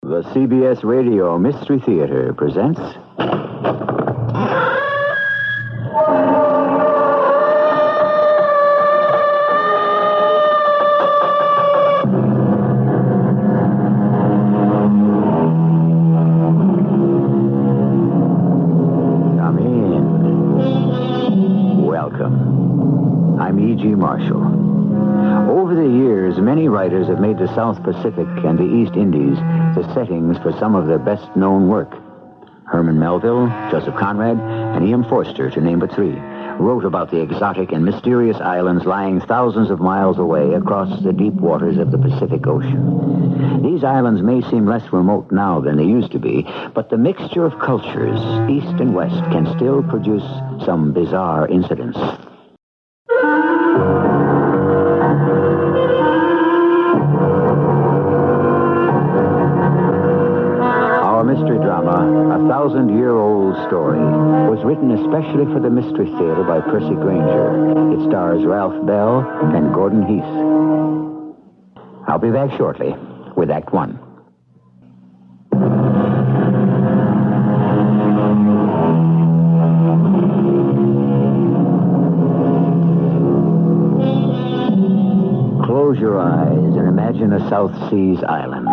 The CBS Radio Mystery Theater presents... Come in. Welcome. I'm E.G. Marshall. Over the years, many writers have made the South Pacific and the East Indies the settings for some of their best-known work. Herman Melville, Joseph Conrad, and E.M. Forster, to name but three, wrote about the exotic and mysterious islands lying thousands of miles away across the deep waters of the Pacific Ocean. These islands may seem less remote now than they used to be, but the mixture of cultures, East and West, can still produce some bizarre incidents. Mystery drama, A 1,000-Year-Old Story, was written especially for the Mystery Theater by Percy Granger. It stars Ralph Bell and Gordon Heath. I'll be back shortly with Act One. Close your eyes and imagine a South Seas island.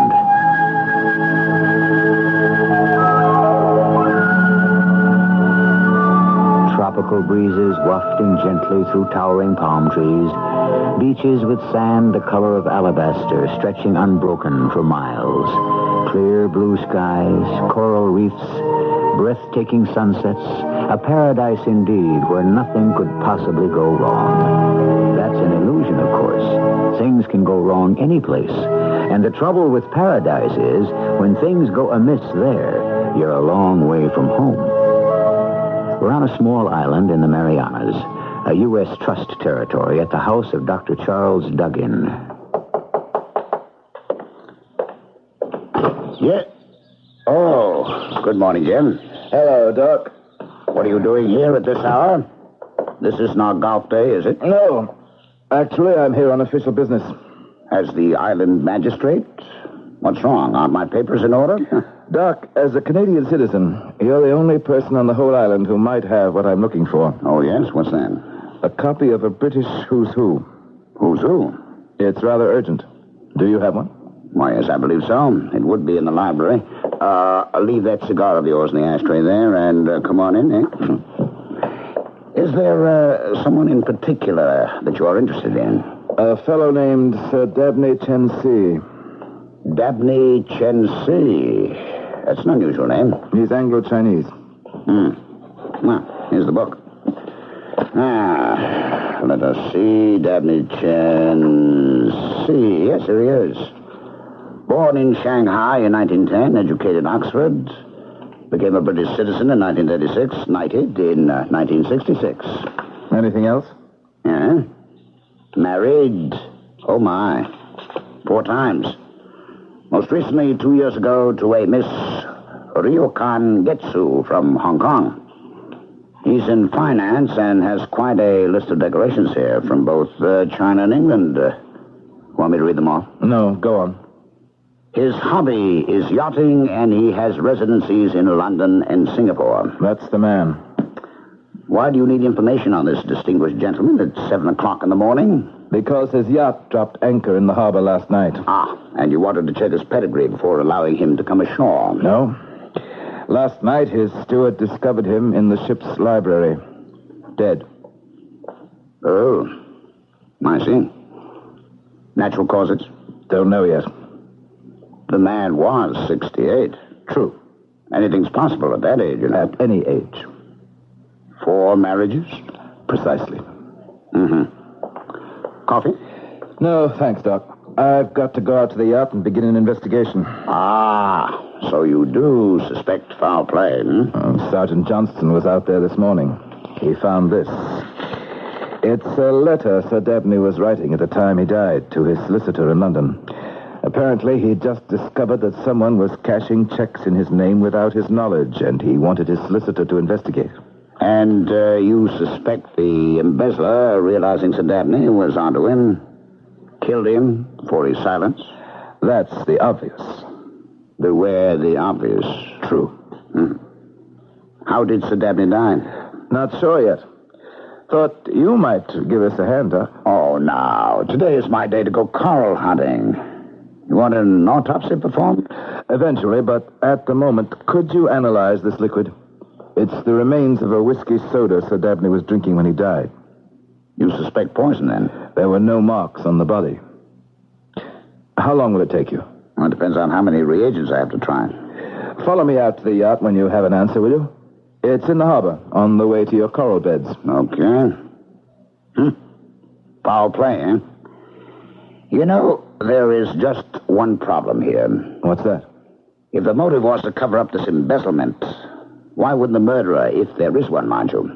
Tropical breezes wafting gently through towering palm trees, beaches with sand the color of alabaster stretching unbroken for miles, clear blue skies, coral reefs, breathtaking sunsets, a paradise indeed where nothing could possibly go wrong. That's an illusion, of course. Things can go wrong any place, and the trouble with paradise is when things go amiss there, you're a long way from home. We're on a small island in the Marianas, a U.S. trust territory at the house of Dr. Charles Duggan. Yeah. Oh, good morning, Jim. Hello, Doc. What are you doing here at this hour? This is not golf day, is it? No. Actually, I'm here on official business. As the island magistrate? What's wrong? Aren't my papers in order? Doc, as a Canadian citizen, you're the only person on the whole island who might have what I'm looking for. Oh, yes? What's that? A copy of a British Who's Who. Who's who? It's rather urgent. Do you have one? Why, yes, I believe so. It would be in the library. Leave that cigar of yours in the ashtray there and come on in, eh? Is there someone in particular that you are interested in? A fellow named Sir Dabney Chen Si. Dabney Chen Si. That's an unusual name. He's Anglo-Chinese. Well, here's the book. Let us see. Dabney Chen Si. Yes, here he is. Born in Shanghai in 1910, educated at Oxford. Became a British citizen in 1936, knighted in 1966. Anything else? Yeah. Married. Oh, my. 4 times. Most recently, 2 years ago, to a Miss Ryokan Getsu from Hong Kong. He's in finance and has quite a list of decorations here from both China and England. Want me to read them all? No, go on. His hobby is yachting, and he has residencies in London and Singapore. That's the man. Why do you need information on this distinguished gentleman at 7 o'clock in the morning? Because his yacht dropped anchor in the harbor last night. And you wanted to check his pedigree before allowing him to come ashore? No. Last night, his steward discovered him in the ship's library. Dead. Oh. I see. Natural causes? Don't know yet. The man was 68. True. Anything's possible at that age, you know. At any age. 4 marriages? Precisely. Coffee? No, thanks, Doc. I've got to go out to the yacht and begin an investigation. So you do suspect foul play, hmm? Sergeant Johnston was out there this morning. He found this. It's a letter Sir Dabney was writing at the time he died to his solicitor in London. Apparently, he just discovered that someone was cashing checks in his name without his knowledge, and he wanted his solicitor to investigate. And you suspect the embezzler, realizing Sir Dabney was onto him, killed him for his silence? That's the obvious. Beware the obvious. True. How did Sir Dabney die? Not sure yet. Thought you might give us a hand, Doc. Oh, now, today is my day to go coral hunting. You want an autopsy performed? Eventually, but at the moment, could you analyze this liquid? It's the remains of a whiskey soda Sir Dabney was drinking when he died. You suspect poison, then? There were no marks on the body. How long will it take you? Well, it depends on how many reagents I have to try. Follow me out to the yacht when you have an answer, will you? It's in the harbor, on the way to your coral beds. Okay. Foul play, eh? You know, there is just one problem here. What's that? If the motive was to cover up this embezzlement, why wouldn't the murderer, if there is one, mind you,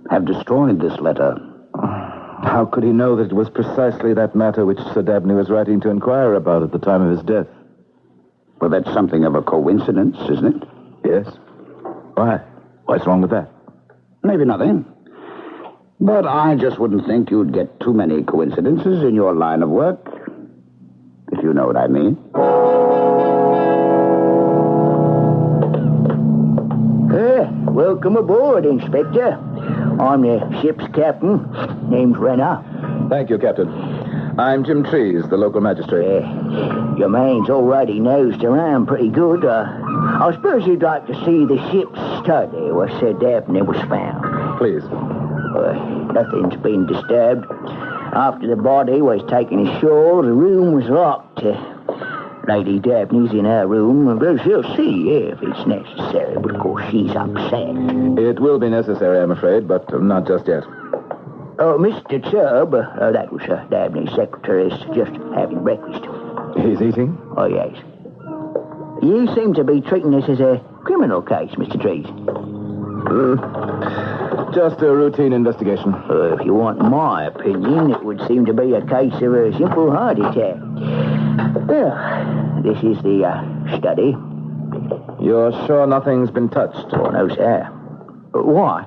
have destroyed this letter? How could he know that it was precisely that matter which Sir Dabney was writing to inquire about at the time of his death? Well, that's something of a coincidence, isn't it? Yes. Why? What's wrong with that? Maybe nothing. But I just wouldn't think you'd get too many coincidences in your line of work, if you know what I mean. Welcome aboard, Inspector. I'm the ship's captain. Name's Renner. Thank you, Captain. I'm Jim Trees, the local magistrate. Your man's already nosed around pretty good. I suppose you'd like to see the ship's study where Sir Dabney was found. Please. Nothing's been disturbed. After the body was taken ashore, the room was locked. Lady Dabney's in her room, but she'll see if it's necessary. But, of course, she's upset. It will be necessary, I'm afraid, but not just yet. Oh, Mr. Chubb, that was Dabney's secretary, is just having breakfast. He's eating? Oh, yes. You seem to be treating this as a criminal case, Mr. Trees. Just a routine investigation. If you want my opinion, it would seem to be a case of a simple heart attack. Well, this is the study. You're sure nothing's been touched? Oh, no, sir. Why?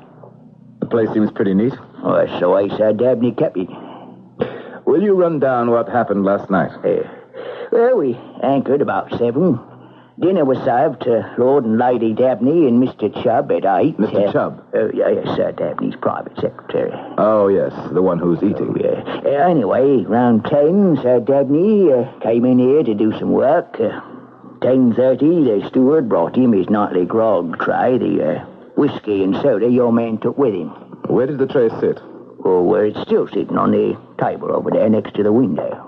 The place seems pretty neat. Oh, that's the way Sir Dabney kept it. Will you run down what happened last night? Well, we anchored about 7. Dinner was served to Lord and Lady Dabney and Mr. Chubb at 8. Mr. Chubb? Yes, Sir Dabney's private secretary. Oh, yes, the one who's eating. Anyway, round 10, Sir Dabney came in here to do some work. 10:30, the steward brought him his nightly grog tray, the whiskey and soda your man took with him. Where did the tray sit? Oh, where it's still sitting on the table over there next to the window.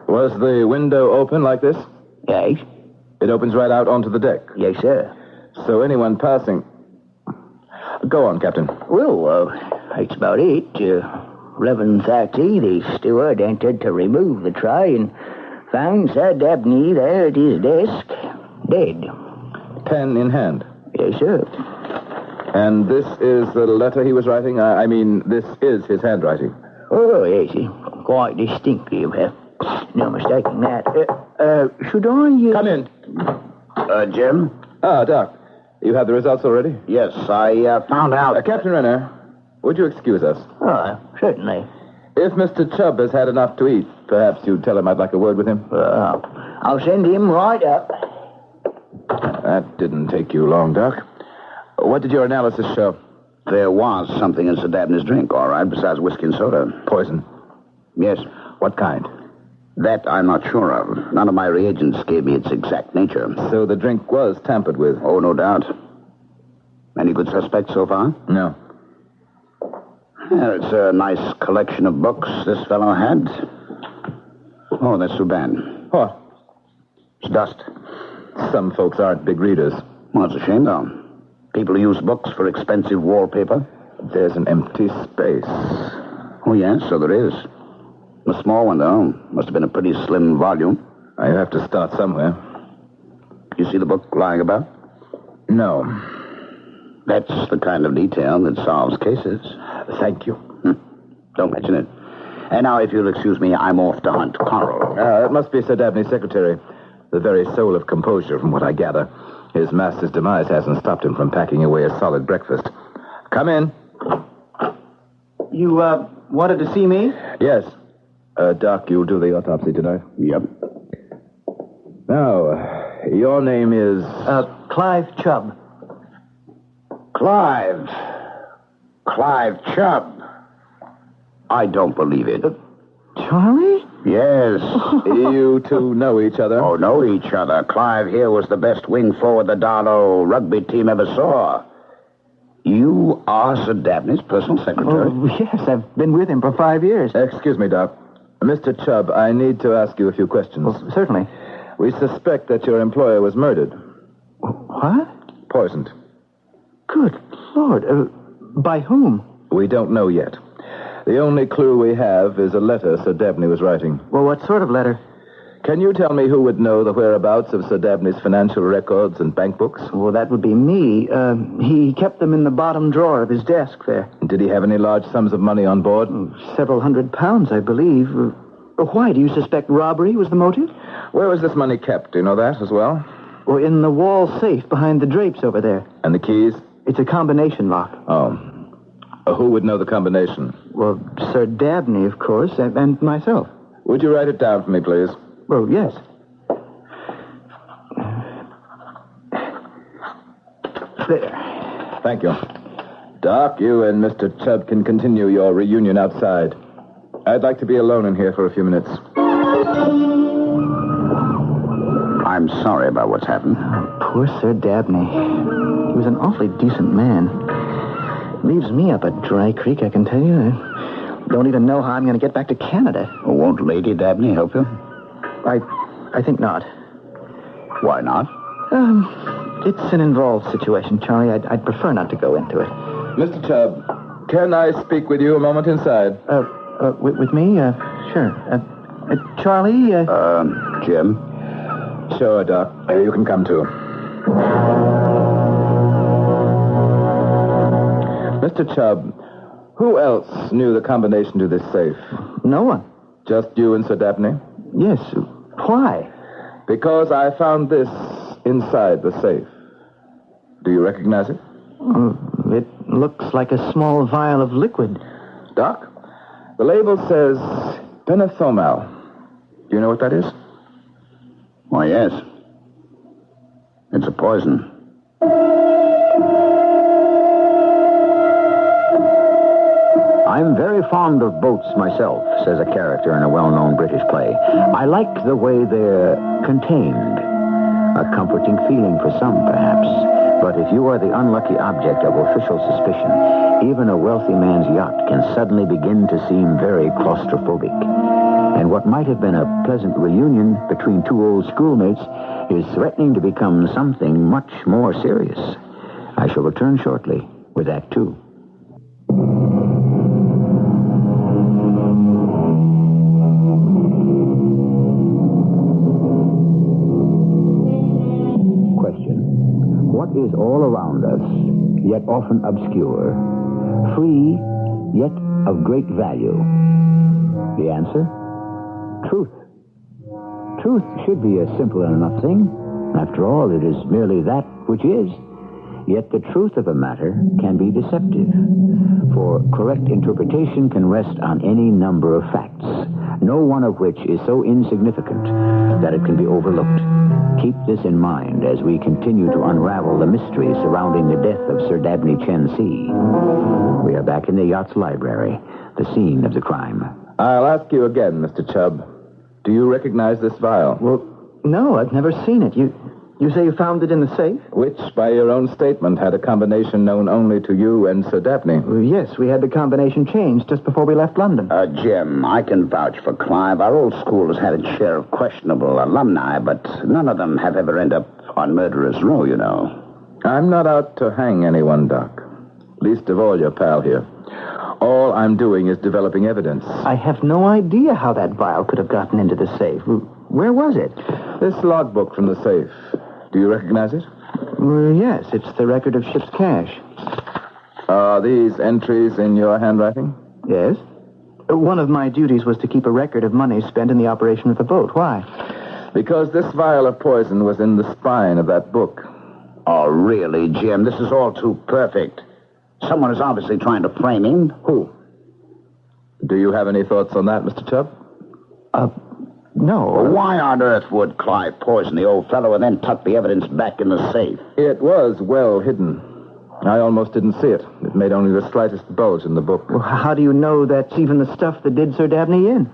Was the window open like this? Yes. It opens right out onto the deck? Yes, sir. So anyone passing... Go on, Captain. Well, that's about it. 11:30, the steward entered to remove the tray and found Sir Dabney there at his desk, dead. Pen in hand? Yes, sir. And this is the letter he was writing? I mean, this is his handwriting. Oh, yes, quite distinctive. No mistaking that. Should I... Come in. Jim? Ah, Doc. You have the results already? Yes, I found out... Captain Renner, would you excuse us? Oh, certainly. If Mr. Chubb has had enough to eat, perhaps you'd tell him I'd like a word with him? I'll send him right up. That didn't take you long, Doc. What did your analysis show? There was something in Sir Dabney's drink, all right, besides whiskey and soda. Poison? Yes. What kind? That I'm not sure of. None of my reagents gave me its exact nature. So the drink was tampered with? Oh, no doubt. Any good suspects so far? No. Yeah, it's a nice collection of books this fellow had. Oh, that's too bad. What? It's dust. Some folks aren't big readers. Well, it's a shame, though. People use books for expensive wallpaper. There's an empty space. Oh, yes, so there is. A small one, though. Must have been a pretty slim volume. I have to start somewhere. You see the book lying about? No. That's the kind of detail that solves cases. Thank you. Don't mention it. And now, if you'll excuse me, I'm off to hunt coral. That must be Sir Dabney's secretary. The very soul of composure, from what I gather. His master's demise hasn't stopped him from packing away a solid breakfast. Come in. You, wanted to see me? Yes. Doc, you'll do the autopsy tonight? Yep. Now, your name is... Clive Chubb. Clive Chubb. I don't believe it. Charlie? Yes. You two know each other? Oh, know each other. Clive here was the best wing forward the Darlow rugby team ever saw. You are Sir Dabney's personal secretary? Oh, yes, I've been with him for 5 years. Excuse me, Doc. Mr. Chubb, I need to ask you a few questions. Oh, certainly. We suspect that your employer was murdered. What? Poisoned. Good Lord. By whom? We don't know yet. The only clue we have is a letter Sir Dabney was writing. Well, what sort of letter? Can you tell me who would know the whereabouts of Sir Dabney's financial records and bank books? Well, that would be me. He kept them in the bottom drawer of his desk there. Did he have any large sums of money on board? Several £100, I believe. Why? Do you suspect robbery was the motive? Where was this money kept? Do you know that as well? Or in the wall safe behind the drapes over there. And the keys? It's a combination lock. Oh. Who would know the combination? Well, Sir Dabney, of course, and myself. Would you write it down for me, please? Well, yes. There. Thank you. Doc, you and Mr. Chubb can continue your reunion outside. I'd like to be alone in here for a few minutes. I'm sorry about what's happened. Poor Sir Dabney. He was an awfully decent man. Leaves me up a dry creek, I can tell you. I don't even know how I'm going to get back to Canada. Well, won't Lady Dabney help you? I think not. Why not? It's an involved situation, Charlie. I'd prefer not to go into it. Mr. Chubb, can I speak with you a moment inside? With me? Sure. Charlie? Jim? Sure, Doc. You can come too. Mr. Chubb, who else knew the combination to this safe? No one. Just you and Sir Dabney? Yes. Why? Because I found this inside the safe. Do you recognize it? It looks like a small vial of liquid. Doc, the label says penethomal. Do you know what that is? Why, yes. It's a poison. I'm very fond of boats myself, says a character in a well-known British play. I like the way they're contained. A comforting feeling for some, perhaps. But if you are the unlucky object of official suspicion, even a wealthy man's yacht can suddenly begin to seem very claustrophobic. And what might have been a pleasant reunion between two old schoolmates is threatening to become something much more serious. I shall return shortly with Act Two. What is all around us, yet often obscure, free, yet of great value? The answer? Truth. Truth should be a simple enough thing. After all, it is merely that which is. Yet the truth of a matter can be deceptive, for correct interpretation can rest on any number of facts, no one of which is so insignificant that it can be overlooked. Keep this in mind as we continue to unravel the mystery surrounding the death of Sir Dabney Chen Si. We are back in the yacht's library, the scene of the crime. I'll ask you again, Mr. Chubb. Do you recognize this vial? Well, no, I've never seen it. You say you found it in the safe? Which, by your own statement, had a combination known only to you and Sir Dabney. Well, yes, we had the combination changed just before we left London. Jim, I can vouch for Clive. Our old school has had its share of questionable alumni, but none of them have ever ended up on murderer's row, you know. I'm not out to hang anyone, Doc. Least of all your pal here. All I'm doing is developing evidence. I have no idea how that vial could have gotten into the safe. Where was it? This logbook from the safe. Do you recognize it? Well, yes, it's the record of ship's cash. Are these entries in your handwriting? Yes. One of my duties was to keep a record of money spent in the operation of the boat. Why? Because this vial of poison was in the spine of that book. Oh, really, Jim? This is all too perfect. Someone is obviously trying to frame him. Who? Do you have any thoughts on that, Mr. Chubb? No. Well, why on earth would Clive poison the old fellow and then tuck the evidence back in the safe? It was well hidden. I almost didn't see it. It made only the slightest bulge in the book. Well, how do you know that's even the stuff that did Sir Dabney in?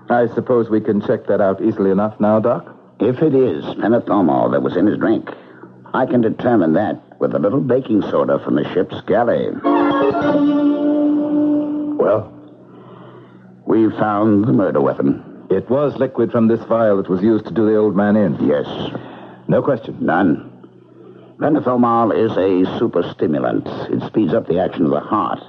I suppose we can check that out easily enough now, Doc? If it is phenethomol that was in his drink, I can determine that with a little baking soda from the ship's galley. Well, we found the murder weapon. It was liquid from this vial that was used to do the old man in. Yes. No question. None. Phenethomol is a superstimulant. It speeds up the action of the heart.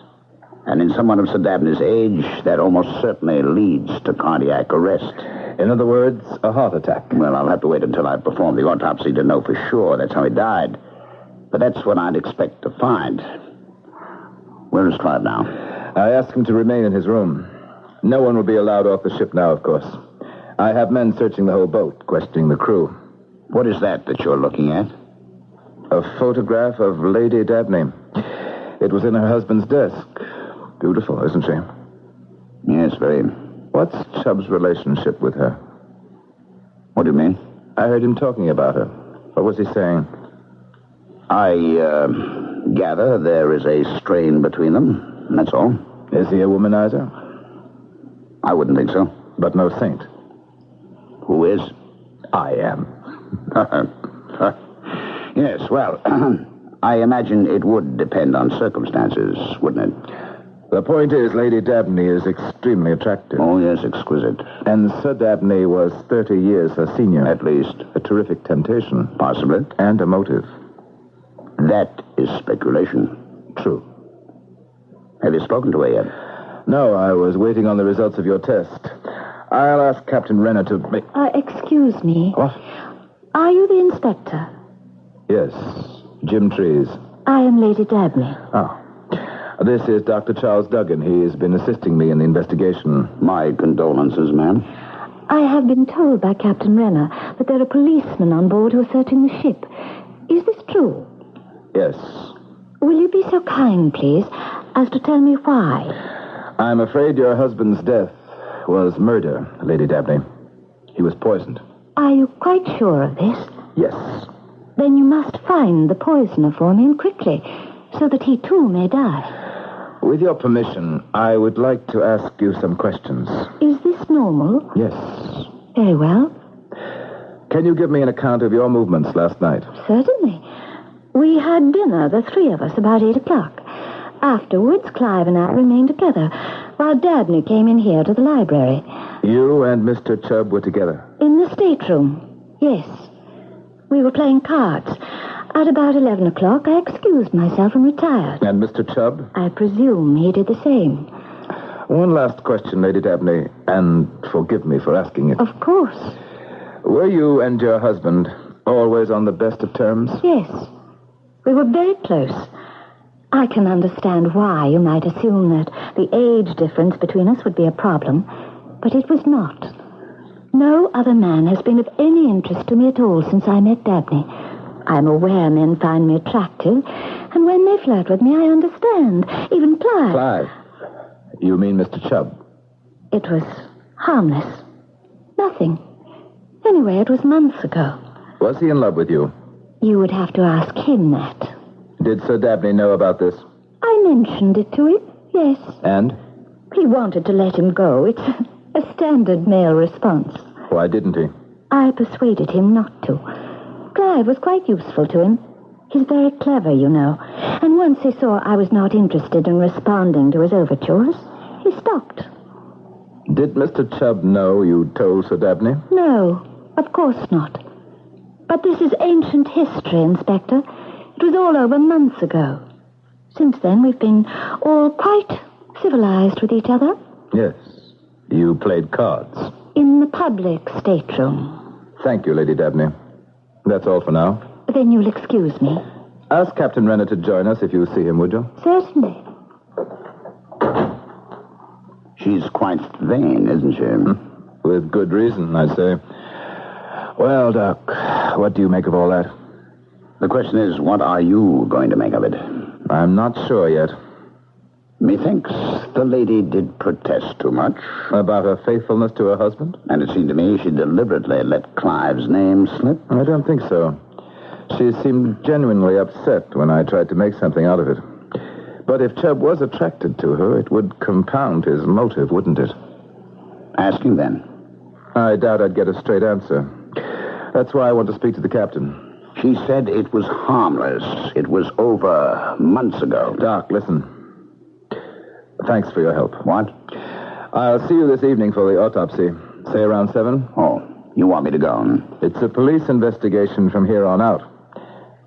And in someone of Sir Dabney's age, that almost certainly leads to cardiac arrest. In other words, a heart attack. Well, I'll have to wait until I perform the autopsy to know for sure that's how he died. But that's what I'd expect to find. Where is Clive now? I asked him to remain in his room. No one will be allowed off the ship now, of course. I have men searching the whole boat, questioning the crew. What is that you're looking at? A photograph of Lady Dabney. It was in her husband's desk. Beautiful, isn't she? Yes, very. What's Chubb's relationship with her? What do you mean? I heard him talking about her. What was he saying? I gather there is a strain between them. That's all. Is he a womanizer? I wouldn't think so. But no saint. Who is? I am. Yes, well, I imagine it would depend on circumstances, wouldn't it? The point is, Lady Dabney is extremely attractive. Oh, yes, exquisite. And Sir Dabney was 30 years her senior. At least. A terrific temptation. Possibly. And a motive. That is speculation. True. Have you spoken to her yet? No, I was waiting on the results of your test. I'll ask Captain Renner to make... Excuse me. What? Are you the inspector? Yes, Jim Trees. I am Lady Dabney. Oh. This is Dr. Charles Duggan. He has been assisting me in the investigation. My condolences, ma'am. I have been told by Captain Renner that there are policemen on board who are searching the ship. Is this true? Yes. Will you be so kind, please, as to tell me why? I'm afraid your husband's death was murder, Lady Dabney. He was poisoned. Are you quite sure of this? Yes. Then you must find the poisoner for me, and quickly, so that he too may die. With your permission, I would like to ask you some questions. Is this normal? Yes. Very well. Can you give me an account of your movements last night? Certainly. We had dinner, the three of us, about 8 o'clock. Afterwards, Clive and I remained together, while Dabney came in here to the library. You and Mr. Chubb were together? In the stateroom, yes. We were playing cards. At about 11 o'clock, I excused myself and retired. And Mr. Chubb? I presume he did the same. One last question, Lady Dabney, and forgive me for asking it. Of course. Were you and your husband always on the best of terms? Yes. We were very close. I can understand why you might assume that the age difference between us would be a problem, but it was not. No other man has been of any interest to me at all since I met Dabney. I'm aware men find me attractive, and when they flirt with me, I understand. Even Clive. Clive? You mean Mr. Chubb? It was harmless. Nothing. Anyway, it was months ago. Was he in love with you? You would have to ask him that. Did Sir Dabney know about this? I mentioned it to him, yes. And? He wanted to let him go. It's a standard male response. Why didn't he? I persuaded him not to. Clive was quite useful to him. He's very clever, you know. And once he saw I was not interested in responding to his overtures, he stopped. Did Mr. Chubb know you told Sir Dabney? No, of course not. But this is ancient history, Inspector. It was all over months ago. Since then, we've been all quite civilized with each other. Yes. You played cards. In the public stateroom. Thank you, Lady Dabney. That's all for now. Then you'll excuse me. Ask Captain Renner to join us if you see him, would you? Certainly. She's quite vain, isn't she? With good reason, I'd say. Well, Doc, what do you make of all that? The question is, what are you going to make of it? I'm not sure yet. Methinks the lady did protest too much. About her faithfulness to her husband? And it seemed to me she deliberately let Clive's name slip. I don't think so. She seemed genuinely upset when I tried to make something out of it. But if Chubb was attracted to her, it would compound his motive, wouldn't it? Ask him then. I doubt I'd get a straight answer. That's why I want to speak to the captain. She said it was harmless. It was over months ago. Doc, listen. Thanks for your help. What? I'll see you this evening for the autopsy. Say around 7. Oh, you want me to go? It's a police investigation from here on out.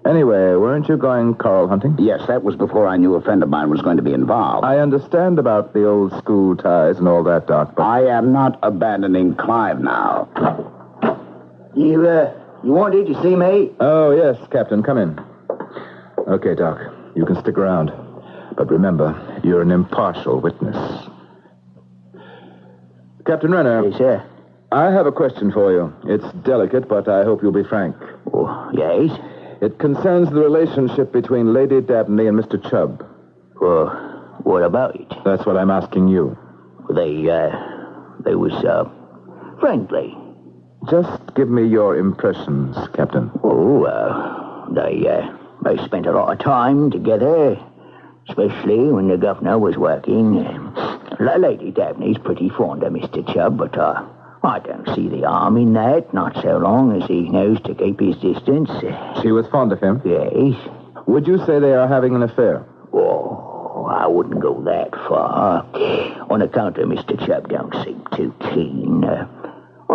Anyway, weren't you going coral hunting? Yes, that was before I knew a friend of mine was going to be involved. I understand about the old school ties and all that, Doc, but... I am not abandoning Clive now. You wanted to see me? Oh, yes, Captain, come in. Okay, Doc, you can stick around. But remember, you're an impartial witness. Captain Renner. Yes, sir. I have a question for you. It's delicate, but I hope you'll be frank. Oh, yes? It concerns the relationship between Lady Dabney and Mr. Chubb. Well, what about it? That's what I'm asking you. They was, friendly. Just give me your impressions, Captain. Oh, they spent a lot of time together, especially when the governor was working. Lady Dabney's pretty fond of Mr. Chubb, but I don't see the harm in that, not so long as he knows to keep his distance. She was fond of him? Yes. Would you say they are having an affair? Oh, I wouldn't go that far. On account of Mr. Chubb don't seem too keen.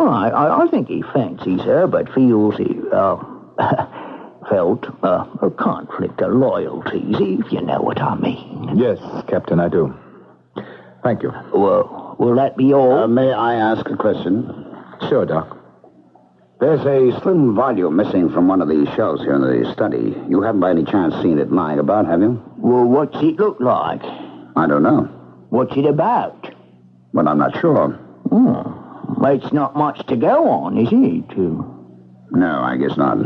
I think he fancies her, but feels he, felt a conflict of loyalties, if you know what I mean. Yes, Captain, I do. Thank you. Well, will that be all? May I ask a question? Sure, Doc. There's a slim volume missing from one of the shelves here in the study. You haven't by any chance seen it lying about, have you? Well, what's it look like? I don't know. What's it about? Well, I'm not sure. It's not much to go on, is it? No, I guess not.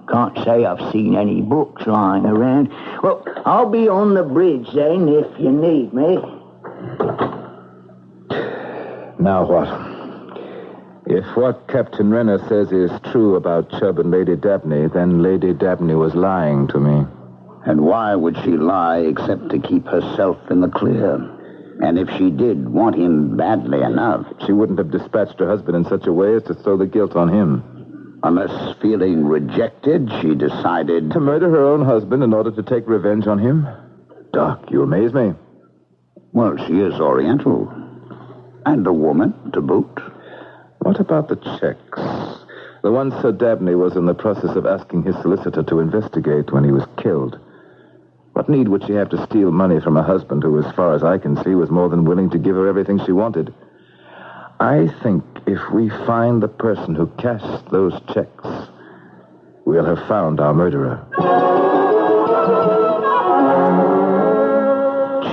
Can't say I've seen any books lying around. Well, I'll be on the bridge then if you need me. Now what? If what Captain Renner says is true about Chubb and Lady Dabney, then Lady Dabney was lying to me. And why would she lie except to keep herself in the clear? And if she did want him badly enough... She wouldn't have dispatched her husband in such a way as to throw the guilt on him. Unless, feeling rejected, she decided... To murder her own husband in order to take revenge on him? Doc, you amaze me. Well, she is Oriental. And a woman, to boot. What about the checks? The ones Sir Dabney was in the process of asking his solicitor to investigate when he was killed. What need would she have to steal money from a husband who, as far as I can see, was more than willing to give her everything she wanted? I think if we find the person who cashed those checks, we'll have found our murderer.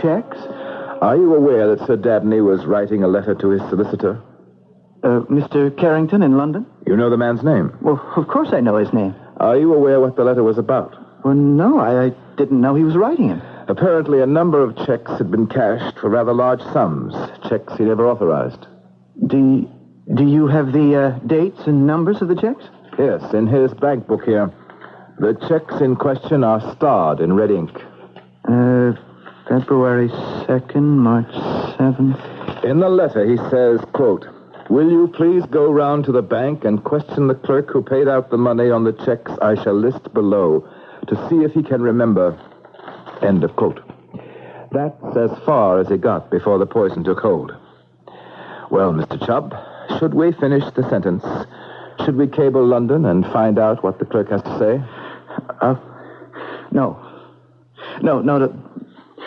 Checks? Are you aware that Sir Dabney was writing a letter to his solicitor? Mr. Carrington in London? You know the man's name? Well, of course I know his name. Are you aware what the letter was about? Well, no, I didn't know he was writing it. Apparently, a number of checks had been cashed for rather large sums, checks he never authorized. Do you have the dates and numbers of the checks? Yes, in his bank book here. The checks in question are starred in red ink. February 2nd, March 7th. In the letter, he says, quote, "Will you please go round to the bank and question the clerk who paid out the money on the checks I shall list below to see if he can remember," end of quote. That's as far as he got before the poison took hold. Well, Mr. Chubb, should we finish the sentence? Should we cable London and find out what the clerk has to say? No.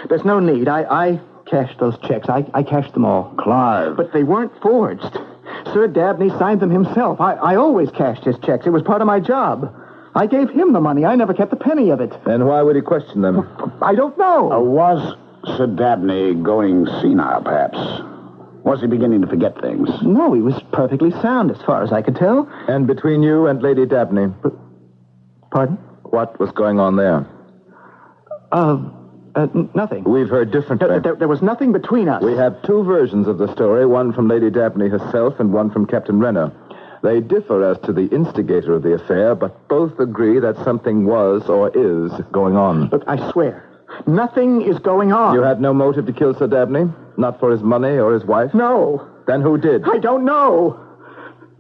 There's no need. I cashed those checks. I cashed them all. Clive. But they weren't forged. Sir Dabney signed them himself. I always cashed his checks. It was part of my job. I gave him the money. I never kept a penny of it. Then why would he question them? I don't know. Was Sir Dabney going senile, perhaps? Was he beginning to forget things? No, he was perfectly sound as far as I could tell. And between you and Lady Dabney? Pardon? What was going on there? Nothing. We've heard differently. There was nothing between us. We have two versions of the story, one from Lady Dabney herself and one from Captain Renner. They differ as to the instigator of the affair, but both agree that something was or is going on. Look, I swear, nothing is going on. You had no motive to kill Sir Dabney? Not for his money or his wife? No. Then who did? I don't know.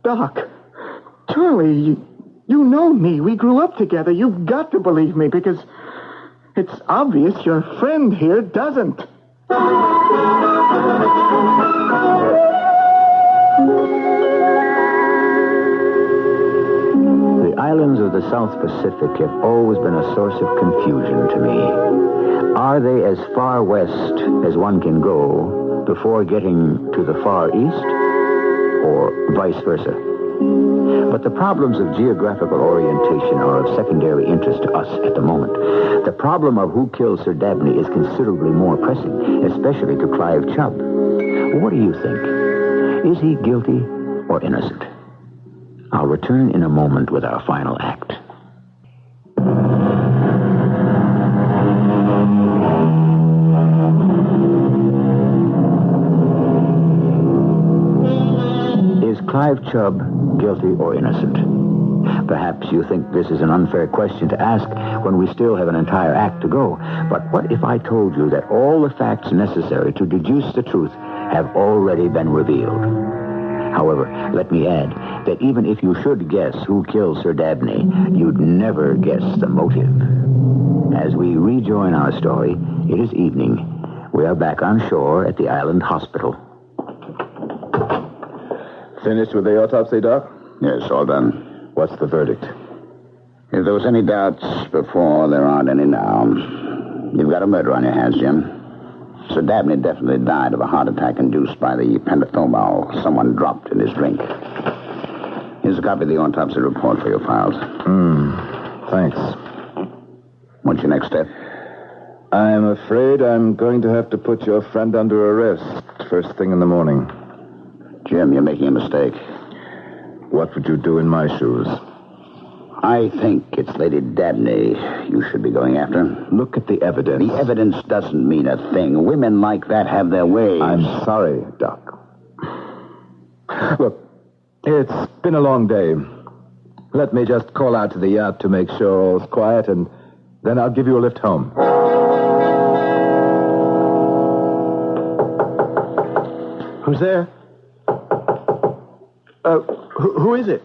Doc, Charlie, you know me. We grew up together. You've got to believe me because it's obvious your friend here doesn't. The islands of the South Pacific have always been a source of confusion to me. Are they as far west as one can go before getting to the far east, or vice versa? But the problems of geographical orientation are of secondary interest to us at the moment. The problem of who killed Sir Dabney is considerably more pressing, especially to Clive Chubb. What do you think? Is he guilty or innocent? I'll return in a moment with our final act. Is Clive Chubb guilty or innocent? Perhaps you think this is an unfair question to ask when we still have an entire act to go. But what if I told you that all the facts necessary to deduce the truth have already been revealed? However, let me add that even if you should guess who killed Sir Dabney, you'd never guess the motive. As we rejoin our story, it is evening. We are back on shore at the island hospital. Finished with the autopsy, Doc? Yes, all done. What's the verdict? If there was any doubts before, there aren't any now. You've got a murder on your hands, Jim. Sir Dabney definitely died of a heart attack induced by the pentothal someone dropped in his drink. Here's a copy of the autopsy report for your files. Thanks. What's your next step? I'm afraid I'm going to have to put your friend under arrest first thing in the morning. Jim, you're making a mistake. What would you do in my shoes? I think it's Lady Dabney you should be going after. Look at the evidence. The evidence doesn't mean a thing. Women like that have their ways. I'm sorry, Doc. Look, it's been a long day. Let me just call out to the yacht to make sure all's quiet, and then I'll give you a lift home. Who's there? Who is it?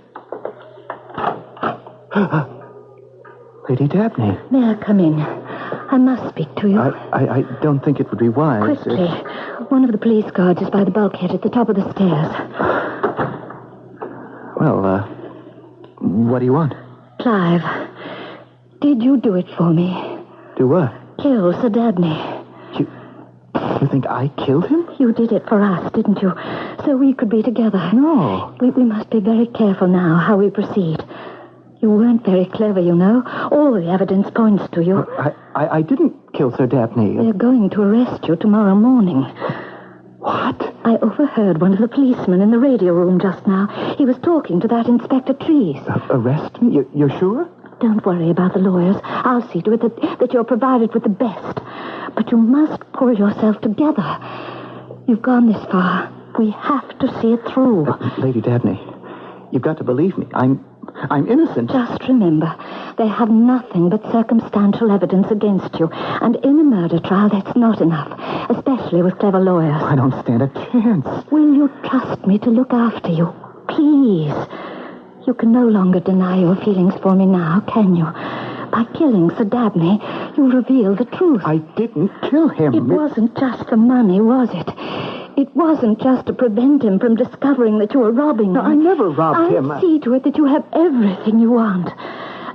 Lady Dabney. May I come in? I must speak to you. I don't think it would be wise. Quickly. One of the police guards is by the bulkhead at the top of the stairs. Well, what do you want? Clive, did you do it for me? Do what? Kill Sir Dabney. You think I killed him? You did it for us, didn't you? So we could be together. No. We must be very careful now how we proceed. You weren't very clever, you know. All the evidence points to you. I didn't kill Sir Dabney. They're going to arrest you tomorrow morning. What? I overheard one of the policemen in the radio room just now. He was talking to that Inspector Trees. Arrest me? You're sure? Don't worry about the lawyers. I'll see to it that you're provided with the best. But you must pull yourself together. You've gone this far. We have to see it through. Lady Dabney, you've got to believe me. I'm innocent. Just remember, they have nothing but circumstantial evidence against you. And in a murder trial, that's not enough, especially with clever lawyers. I don't stand a chance. Will you trust me to look after you? Please. You can no longer deny your feelings for me now, can you? By killing Sir Dabney, you reveal the truth. I didn't kill him. It wasn't just for money, was it? It wasn't just to prevent him from discovering that you were robbing him. No, I never robbed him. I'll see to it that you have everything you want.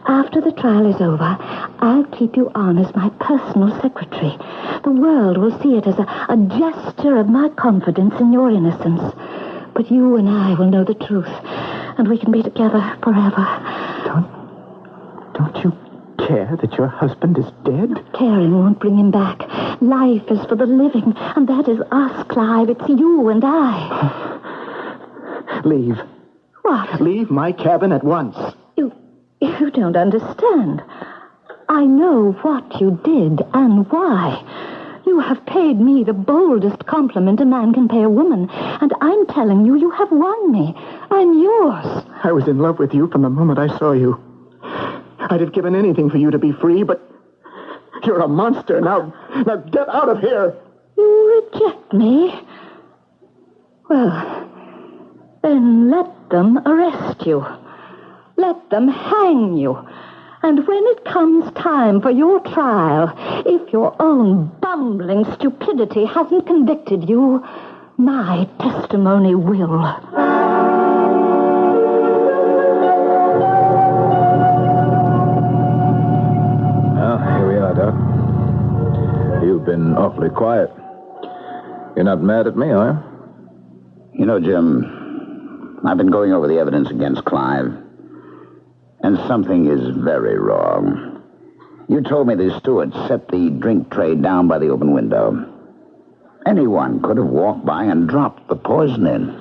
After the trial is over, I'll keep you on as my personal secretary. The world will see it as a gesture of my confidence in your innocence. But you and I will know the truth, and we can be together forever. Don't you care that your husband is dead? Caring won't bring him back. Life is for the living, and that is us, Clive. It's you and I. Leave. What? Leave my cabin at once. You don't understand. I I know what you did and why. You have paid me the boldest compliment a man can pay a woman, and I'm telling you, you have won me. I'm yours. I was in love with you from the moment I saw you. I'd have given anything for you to be free, but you're a monster. Now get out of here. You reject me? Well, then let them arrest you. Let them hang you. And when it comes time for your trial, if your own bumbling stupidity hasn't convicted you, my testimony will. Well, here we are, Doc. You've been awfully quiet. You're not mad at me, are you? You know, Jim, I've been going over the evidence against Clive, and something is very wrong. You told me the steward set the drink tray down by the open window. Anyone could have walked by and dropped the poison in.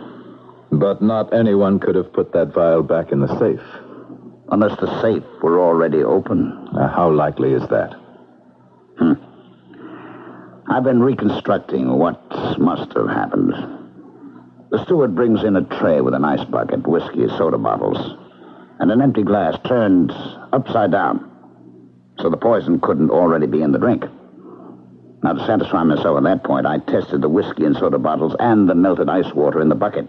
But not anyone could have put that vial back in the safe. Unless the safe were already open. How likely is that? I've been reconstructing what must have happened. The steward brings in a tray with an ice bucket, whiskey, soda bottles, and an empty glass turned upside down, so the poison couldn't already be in the drink. Now, to satisfy myself at that point, I tested the whiskey and soda bottles and the melted ice water in the bucket.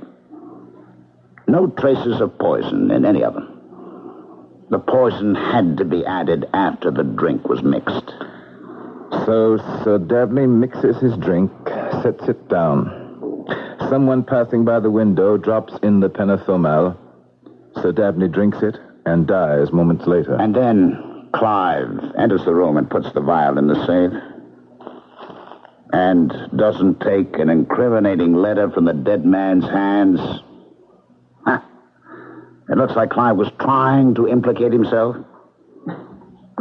No traces of poison in any of them. The poison had to be added after the drink was mixed. So Sir Dabney mixes his drink, sets it down. Someone passing by the window drops in the penethomal. Sir Dabney drinks it and dies moments later. And then Clive enters the room and puts the vial in the safe. And doesn't take an incriminating letter from the dead man's hands. It looks like Clive was trying to implicate himself.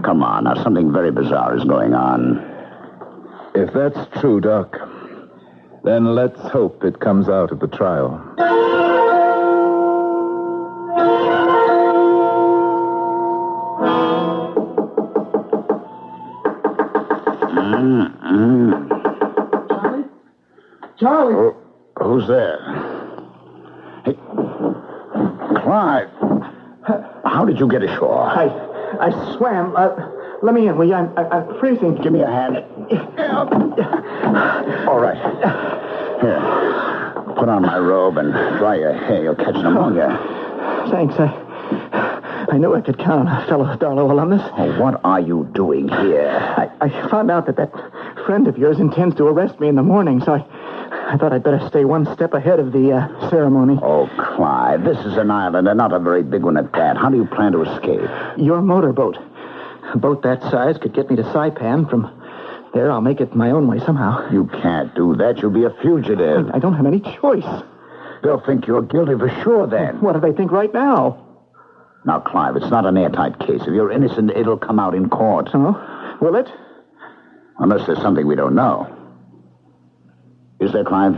Come on, now, something very bizarre is going on. If that's true, Doc, then let's hope it comes out at the trial. Charlie? Oh, who's there? Hey, Clive, how did you get ashore? I swam. Let me in, will you? I'm freezing. Give me a hand. All right. Here, put on my robe and dry your hair. You'll catch pneumonia. Thanks. I knew I could count on a fellow Darlow alumnus. Oh, what are you doing here? I found out that friend of yours intends to arrest me in the morning, so I thought I'd better stay one step ahead of the ceremony. Oh, Clive, this is an island, and not a very big one at that. How do you plan to escape? Your motorboat. A boat that size could get me to Saipan. From there, I'll make it my own way somehow. You can't do that. You'll be a fugitive. I don't have any choice. They'll think you're guilty for sure, then. What do they think right now? Now, Clive, it's not an airtight case. If you're innocent, it'll come out in court. Oh? Will it? Unless there's something we don't know. Is there, Clive?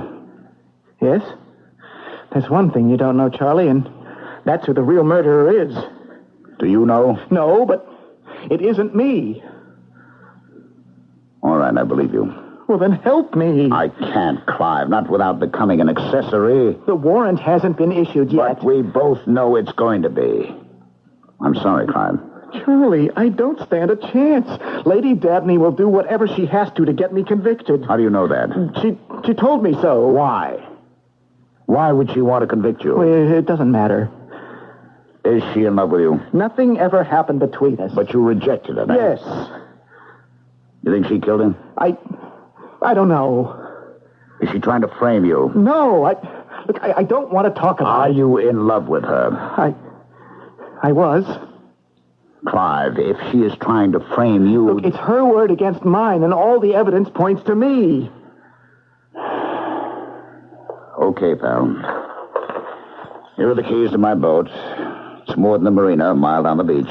Yes. There's one thing you don't know, Charlie, and that's who the real murderer is. Do you know? No, but it isn't me. All right, I believe you. Well, then help me. I can't, Clive, not without becoming an accessory. The warrant hasn't been issued yet. But we both know it's going to be. I'm sorry, Clive. Charlie, I don't stand a chance. Lady Dabney will do whatever she has to get me convicted. How do you know that? She told me so. Why? Why would she want to convict you? Well, it doesn't matter. Is she in love with you? Nothing ever happened between us. But you rejected her, then? Yes. You think she killed him? I don't know. Is she trying to frame you? No, I don't want to talk about Are it. you in love with her? I was. Clive, if she is trying to frame you... Look, it's her word against mine, and all the evidence points to me. Okay, pal. Here are the keys to my boat. It's moored in the marina, a mile down the beach.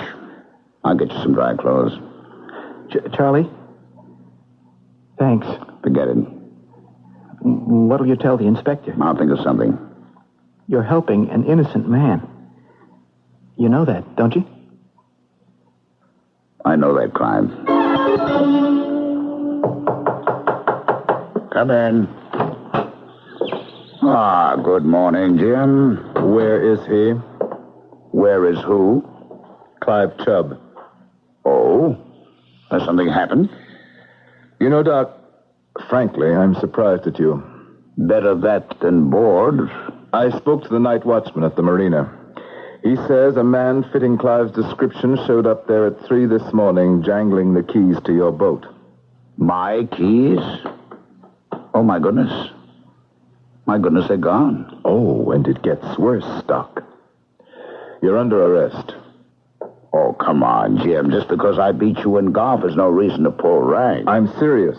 I'll get you some dry clothes. Charlie? Thanks. Forget it. What'll you tell the inspector? I'll think of something. You're helping an innocent man. You know that, don't you? I know that, Clive. Come in. Ah, good morning, Jim. Where is he? Where is who? Clive Chubb. Oh? Has something happened? You know, Doc, frankly, I'm surprised at you. Better that than bored. I spoke to the night watchman at the marina. He says a man fitting Clive's description showed up there at 3 this morning, jangling the keys to your boat. My keys? Oh, my goodness. My goodness, they're gone. Oh, and it gets worse, Doc. You're under arrest. Oh, come on, Jim. Just because I beat you in golf is no reason to pull rank. I'm serious.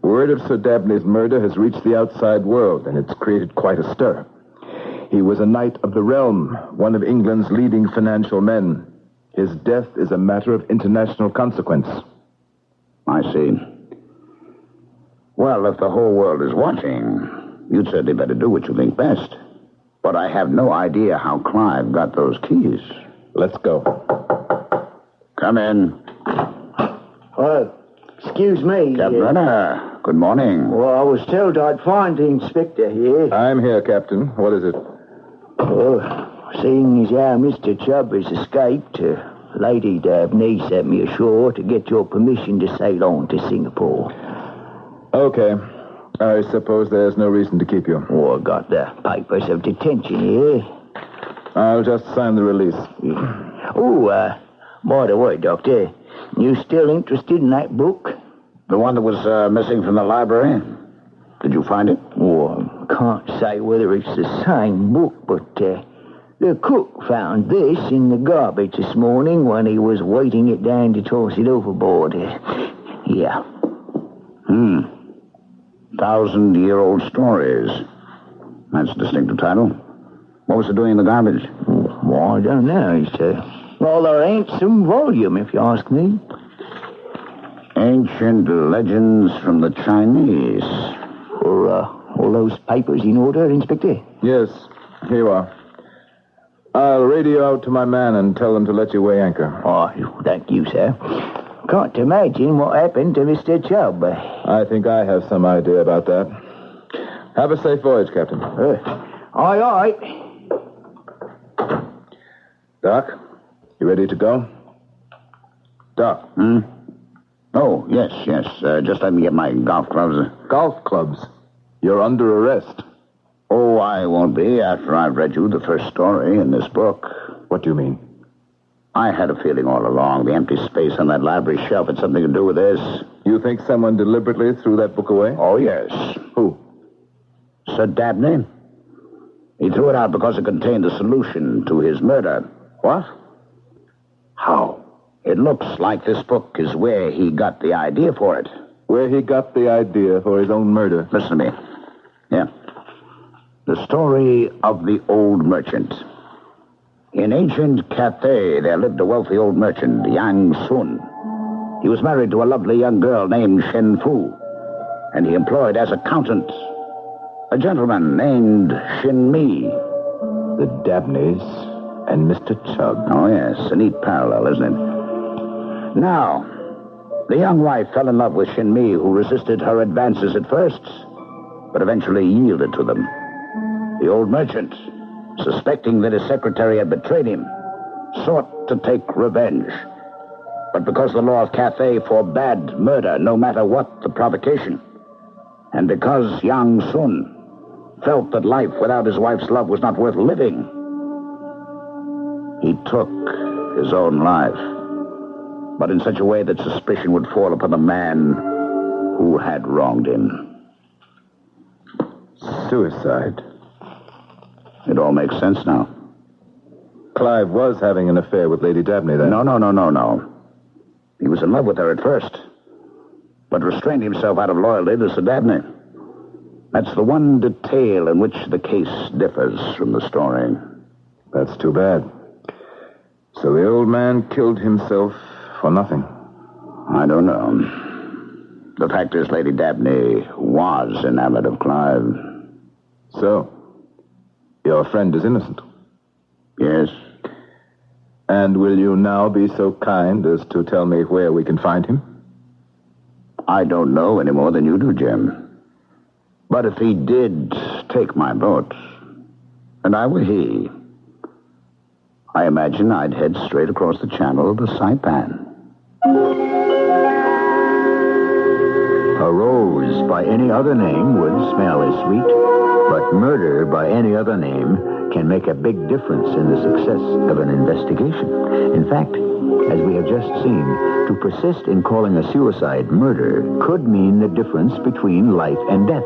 Word of Sir Dabney's murder has reached the outside world, and it's created quite a stir. He was a knight of the realm, one of England's leading financial men. His death is a matter of international consequence. I see. Well, if the whole world is watching, you'd certainly better do what you think best. But I have no idea how Clive got those keys. Let's go. Come in. Oh, excuse me. Captain Renner, good morning. Well, I was told I'd find the inspector here. I'm here, Captain. What is it? Oh, seeing as how Mr. Chubb has escaped, Lady Dabney sent me ashore to get your permission to sail on to Singapore. Okay. I suppose there's no reason to keep you. Oh, I got the papers of detention here. I'll just sign the release. Oh, by the way, Doctor, you still interested in that book? The one that was missing from the library? Did you find it? Oh, I can't say whether it's the same book, but the cook found this in the garbage this morning when he was weighting it down to toss it overboard. Yeah. 1,000-year-old stories. That's a distinctive title. What was it doing in the garbage? Well, I don't know. It's a rather handsome volume, if you ask me. Ancient legends from the Chinese. Are all those papers in order, Inspector? Yes, here you are. I'll radio out to my man and tell them to let you weigh anchor. Oh, thank you, sir. Can't imagine what happened to Mr. Chubb. I think I have some idea about that. Have a safe voyage, Captain. Aye. Doc, you ready to go? Doc. Oh, yes. Just let me get my golf gloves. Golf clubs. You're under arrest. Oh, I won't be after I've read you the first story in this book. What do you mean? I had a feeling all along the empty space on that library shelf had something to do with this. You think someone deliberately threw that book away? Oh, yes. Who? Sir Dabney. He threw it out because it contained the solution to his murder. What? How? It looks like this book is where he got the idea for it. Where he got the idea for his own murder. Listen to me. Yeah. The story of the old merchant. In ancient Cathay, there lived a wealthy old merchant, Yang Sun. He was married to a lovely young girl named Shen Fu, and he employed as accountant a gentleman named Shin Mi. The Dabneys and Mr. Chubb. Oh, yes, a neat parallel, isn't it? Now, the young wife fell in love with Shin Mi, who resisted her advances at first, but eventually yielded to them. The old merchant, suspecting that his secretary had betrayed him, sought to take revenge. But because the law of Cathay forbade murder, no matter what the provocation, and because Yang Sun felt that life without his wife's love was not worth living, he took his own life, but in such a way that suspicion would fall upon the man who had wronged him. Suicide. It all makes sense now. Clive was having an affair with Lady Dabney then. No. He was in love with her at first, but restrained himself out of loyalty to Sir Dabney. That's the one detail in which the case differs from the story. That's too bad. So the old man killed himself for nothing. I don't know. The fact is, Lady Dabney was enamored of Clive. So, your friend is innocent? Yes. And will you now be so kind as to tell me where we can find him? I don't know any more than you do, Jim. But if he did take my boat, and I were he, I imagine I'd head straight across the channel to Saipan. A rose by any other name would smell as sweet, but murder by any other name can make a big difference in the success of an investigation. In fact, as we have just seen, to persist in calling a suicide murder could mean the difference between life and death.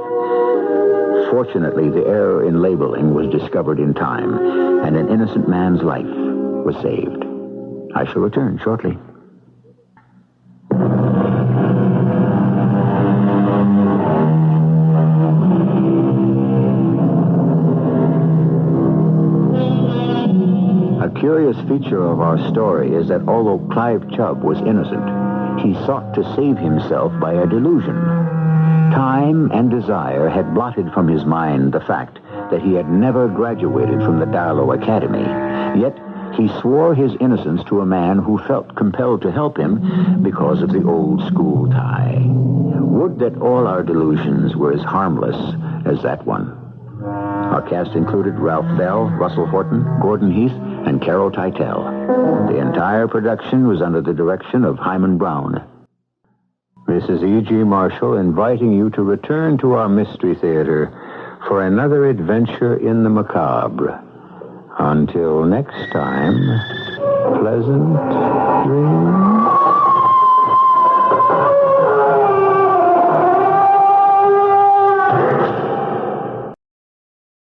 Fortunately, the error in labeling was discovered in time, and an innocent man's life was saved. I shall return shortly. A curious feature of our story is that although Clive Chubb was innocent, he sought to save himself by a delusion. Time and desire had blotted from his mind the fact that he had never graduated from the Darlow Academy. Yet he swore his innocence to a man who felt compelled to help him because of the old school tie. Would that all our delusions were as harmless as that one. Our cast included Ralph Bell, Russell Horton, Gordon Heath, and Carol Teitel. The entire production was under the direction of Hyman Brown. This is E.G. Marshall inviting you to return to our Mystery Theater for another adventure in the macabre. Until next time, pleasant dreams.